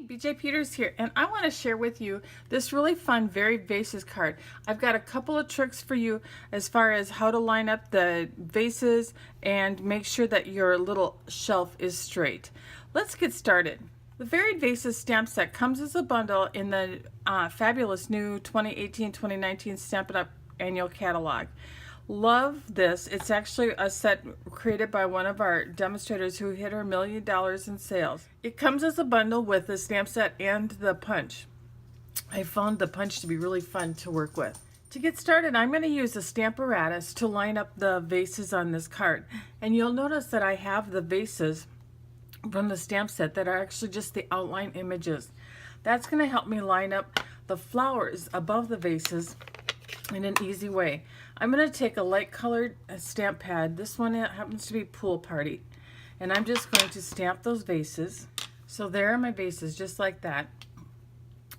BJ Peters here, and I want to share with you this really fun Varied Vases card. I've got a couple of tricks for you as far as how to line up the vases and make sure that your little shelf is straight. Let's get started. The Varied Vases stamp set comes as a bundle in the fabulous new 2018-2019 Stampin' Up! Annual Catalog. Love this. It's actually a set created by one of our demonstrators who hit her $1 million in sales. It comes as a bundle with the stamp set and the punch. I found the punch to be really fun to work with. To get started, I'm going to use a Stamparatus to line up the vases on this card. And you'll notice that I have the vases from the stamp set that are actually just the outline images. That's going to help me line up the flowers above the vases in an easy way. I'm going to take a light colored stamp pad. This one happens to be Pool Party. And I'm just going to stamp those vases. So there are my vases, just like that.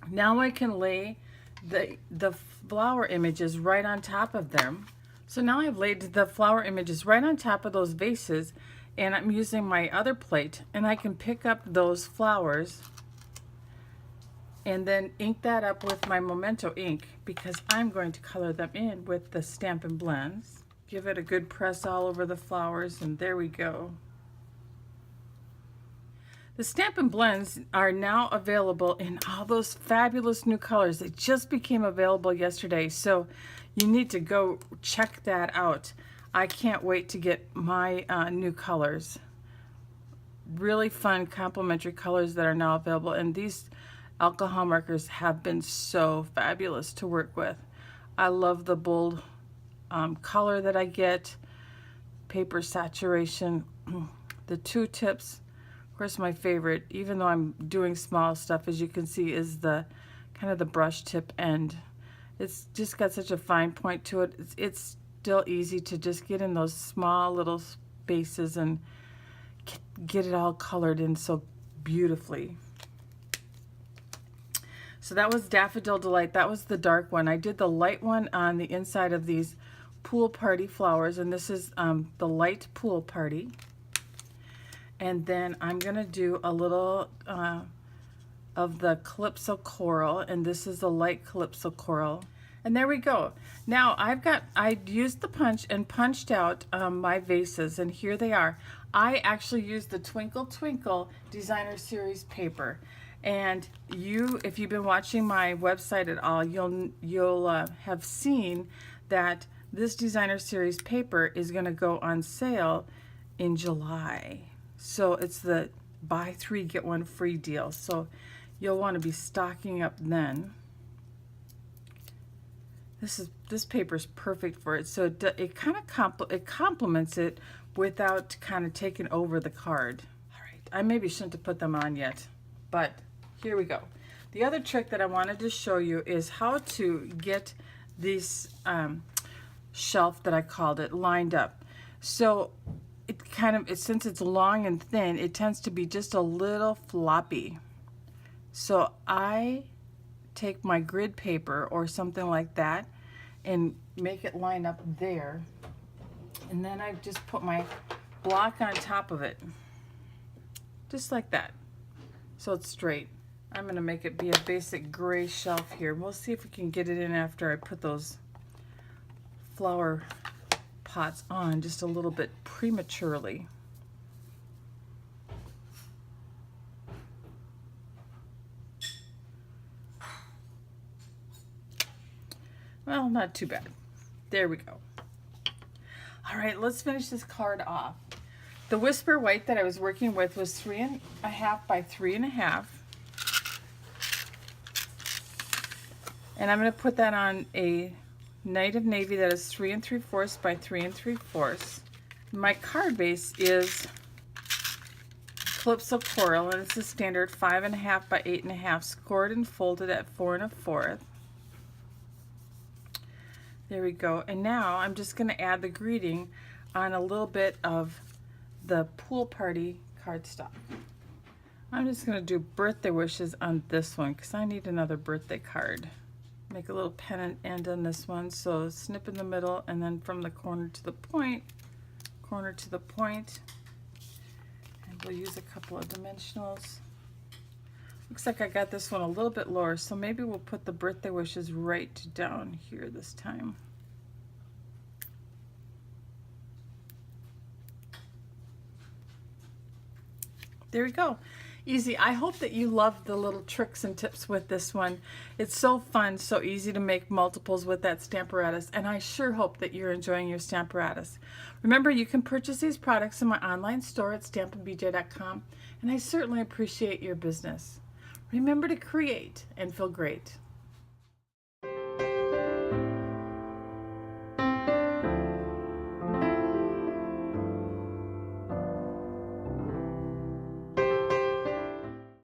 Now I can lay the flower images right on top of them. So now I've laid the flower images right on top of those vases, and I'm using my other plate, and I can pick up those flowers and then ink that up with my Memento ink, because I'm going to color them in with the Stampin' Blends. Give it a good press all over the flowers, and there we go. The Stampin' Blends are now available in all those fabulous new colors. They just became available yesterday, so you need to go check that out. I can't wait to get my new colors. Really fun complementary colors that are now available, and these alcohol markers have been so fabulous to work with. I love the bold color that I get, paper saturation, the two tips. Of course, my favorite, even though I'm doing small stuff, as you can see, is the kind of the brush tip end. It's just got such a fine point to it. It's still easy to just get in those small little spaces and get it all colored in so beautifully. So that was Daffodil Delight. That was the dark one. I did the light one on the inside of these Pool Party flowers, and this is the light Pool Party. And then I'm going to do a little of the Calypso Coral, and this is the light Calypso Coral. And there we go. Now I used the punch and punched out my vases, and here they are. I actually used the Twinkle Twinkle Designer Series paper. And if you've been watching my website at all, you'll have seen that this Designer Series paper is going to go on sale in July. So it's the buy 3 get 1 free deal. So you'll want to be stocking up then. This paper is perfect for it. So it kind of complements it without kind of taking over the card. All right, I maybe shouldn't have put them on yet, but here we go. The other trick that I wanted to show you is how to get this shelf, that I called it, lined up. So since it's long and thin, it tends to be just a little floppy. So I take my grid paper or something like that and make it line up there. And then I just put my block on top of it, just like that. So it's straight. I'm going to make it be a basic gray shelf here. We'll see if we can get it in after I put those flower pots on just a little bit prematurely. Well, not too bad. There we go. All right, let's finish this card off. The Whisper White that I was working with was 3.5 by 3.5. And I'm going to put that on a Night of Navy that is 3 3/4 by 3 3/4. My card base is Calypso Coral, and it's a standard 5.5 by 8.5, scored and folded at 4 1/4. There we go. And now I'm just going to add the greeting on a little bit of the Pool Party cardstock. I'm just going to do birthday wishes on this one because I need another birthday card. Make a little pennant end on this one, so snip in the middle and then from the corner to the point, and we'll use a couple of dimensionals. Looks like I got this one a little bit lower, so maybe we'll put the birthday wishes right down here this time. There we go. Easy. I hope that you love the little tricks and tips with this one. It's so fun, so easy to make multiples with that Stamparatus, and I sure hope that you're enjoying your Stamparatus. Remember, you can purchase these products in my online store at stampandbj.com, and I certainly appreciate your business. Remember to create and feel great.